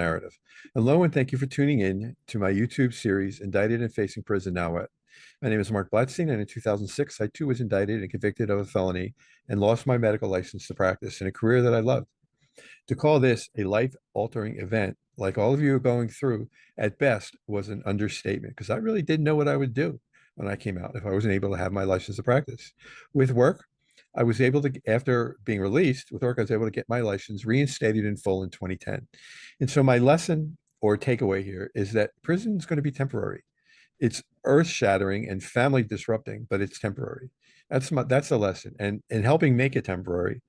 narrative. Hello, and thank you for tuning in to my YouTube series, Indicted and Facing Prison Now What. My name is Mark Blatstein, and in 2006, I too was indicted and convicted of a felony and lost my medical license to practice in a career that I loved. To call this a life-altering event, like all of you are going through, at best was an understatement because I really didn't know what I would do when I came out if I wasn't able to have my license to practice. With work, I was able to, after being released with work, I was able to get my license reinstated in full in 2010. And so my lesson or takeaway here is that prison is going to be temporary. It's earth-shattering and family disrupting, but it's temporary. That's the lesson. And helping make it temporary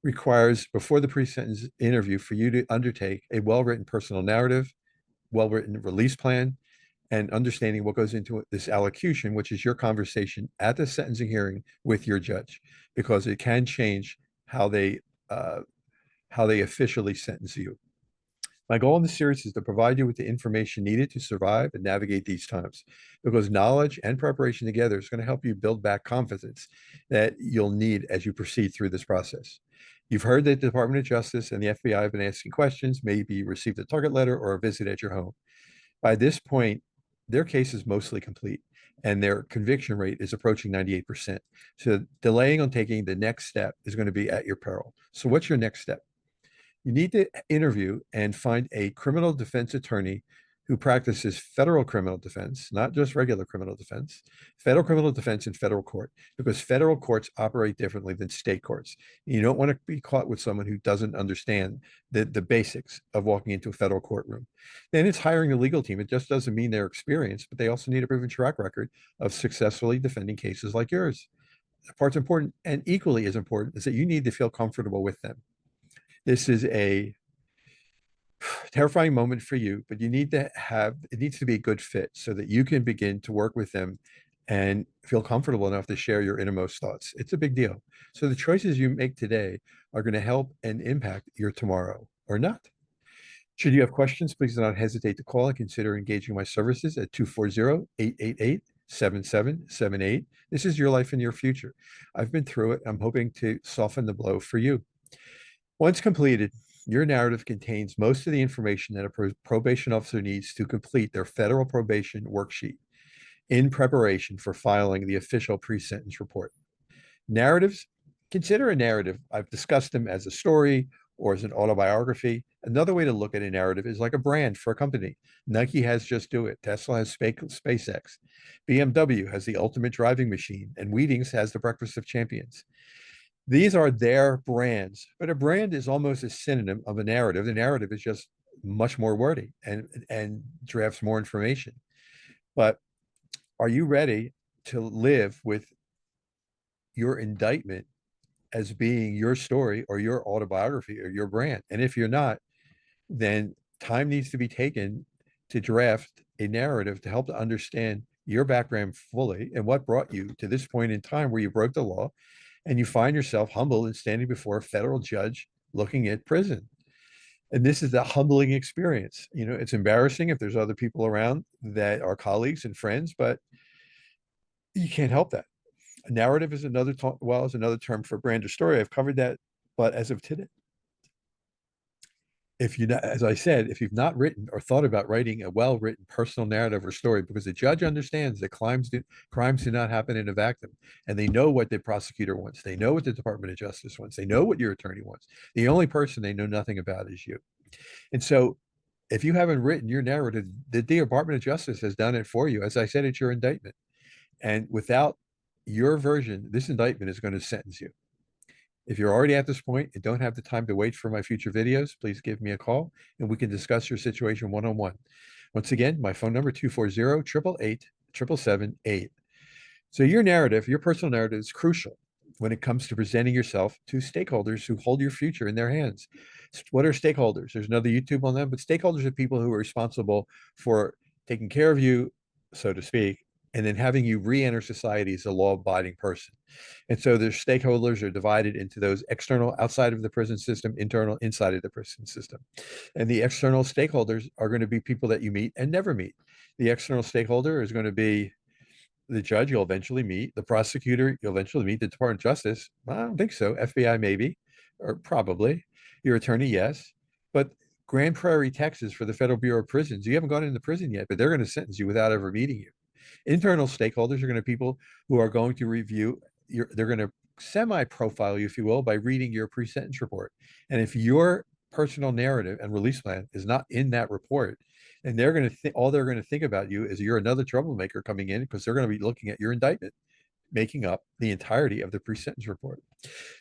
requires, before the pre-sentence interview, for you to undertake a well-written personal narrative, well-written release plan, and understanding what goes into this allocution, which is your conversation at the sentencing hearing with your judge, because it can change how they uh, how they officially sentence you. My goal in this series is to provide you with the information needed to survive and navigate these times, because knowledge and preparation together is going to help you build back confidence that you'll need as you proceed through this process. You've heard that the Department of Justice and the FBI have been asking questions, maybe received a target letter or a visit at your home. By this point, their case is mostly complete and their conviction rate is approaching 98%. So delaying on taking the next step is going to be at your peril. So what's your next step? You need to interview and find a criminal defense attorney who practices federal criminal defense, not just regular criminal defense, federal criminal defense in federal court, because federal courts operate differently than state courts. You don't want to be caught with someone who doesn't understand the basics of walking into a federal courtroom. Then it's hiring a legal team. It just doesn't mean they're experienced, but they also need a proven track record of successfully defending cases like yours. The part's important, and equally as important is that you need to feel comfortable with them. This is a terrifying moment for you, but you need to have, it needs to be a good fit so that you can begin to work with them and feel comfortable enough to share your innermost thoughts. It's a big deal. So the choices you make today are going to help and impact your tomorrow or not. Should you have questions, please do not hesitate to call and consider engaging my services at 240-888-7778. This is your life and your future. I've been through it. I'm hoping to soften the blow for you. Once completed, your narrative contains most of the information that a probation officer needs to complete their federal probation worksheet in preparation for filing the official pre-sentence report. Narratives, consider a narrative. I've discussed them as a story or as an autobiography. Another way to look at a narrative is like a brand for a company. Nike has Just Do It. Tesla has SpaceX. BMW has the ultimate driving machine, and Wheaties has the Breakfast of Champions. These are their brands, but a brand is almost a synonym of a narrative. The narrative is just much more wordy and drafts more information. But are you ready to live with your indictment as being your story or your autobiography or your brand? And if you're not, then time needs to be taken to draft a narrative to help to understand your background fully and what brought you to this point in time where you broke the law and you find yourself humbled and standing before a federal judge looking at prison. And this is a humbling experience. You know, it's embarrassing if there's other people around that are colleagues and friends, but you can't help that. A narrative is is another term for brand or story. I've covered that, but as of today, if you, as I said, if you've not written or thought about writing a well-written personal narrative or story, because the judge understands that crimes do not happen in a vacuum, and they know what the prosecutor wants, they know what the Department of Justice wants, they know what your attorney wants. The only person they know nothing about is you. And so, if you haven't written your narrative, the Department of Justice has done it for you. As I said, it's your indictment, and without your version, this indictment is going to sentence you. If you're already at this point and don't have the time to wait for my future videos, please give me a call and we can discuss your situation one-on-one. Once again, my phone number, 240-888-7778. So your narrative, your personal narrative is crucial when it comes to presenting yourself to stakeholders who hold your future in their hands. What are stakeholders? There's another YouTube on them, but stakeholders are people who are responsible for taking care of you, so to speak, and then having you re-enter society as a law-abiding person. And so their stakeholders are divided into those external, outside of the prison system, internal, inside of the prison system. And the external stakeholders are going to be people that you meet and never meet. The external stakeholder is going to be the judge you'll eventually meet, the prosecutor you'll eventually meet, the Department of Justice. I don't think so. FBI maybe, or probably. Your attorney, yes. But Grand Prairie, Texas for the Federal Bureau of Prisons. You haven't gone into prison yet, but they're going to sentence you without ever meeting you. Internal stakeholders are going to be people who are going to review they're going to semi-profile you, if you will, by reading your pre-sentence report. And if your personal narrative and release plan is not in that report, and they're going to all they're going to think about you is you're another troublemaker coming in, because they're going to be looking at your indictment, making up the entirety of the pre-sentence report.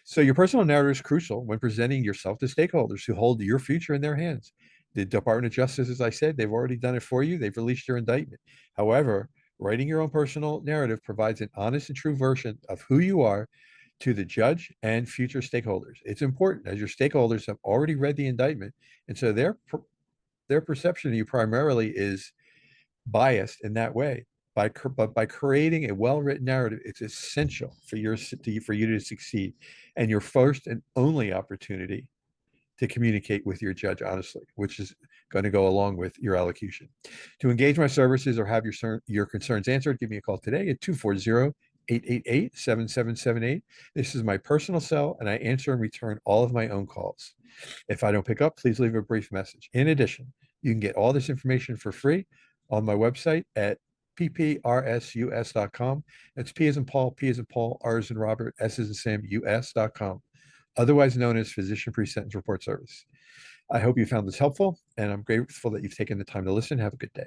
So your personal narrative is crucial when presenting yourself to stakeholders who hold your future in their hands. The Department of Justice, as I said, they've already done it for you. They've released your indictment. However, writing your own personal narrative provides an honest and true version of who you are to the judge and future stakeholders. It's important, as your stakeholders have already read the indictment, and so their perception of you primarily is biased in that way. But by creating a well-written narrative, it's essential for for you to succeed, and your first and only opportunity to communicate with your judge honestly, which is going to go along with your allocution. To engage my services or have your concerns answered, give me a call today at 240-888-7778. This is my personal cell, and I answer and return all of my own calls. If I don't pick up, please leave a brief message. In addition, you can get all this information for free on my website at pprsus.com. That's P as in Paul, P as in Paul, R as in Robert, S as in Sam, US.com, otherwise known as Physician Pre-Sentence Report Service. I hope you found this helpful, and I'm grateful that you've taken the time to listen. Have a good day.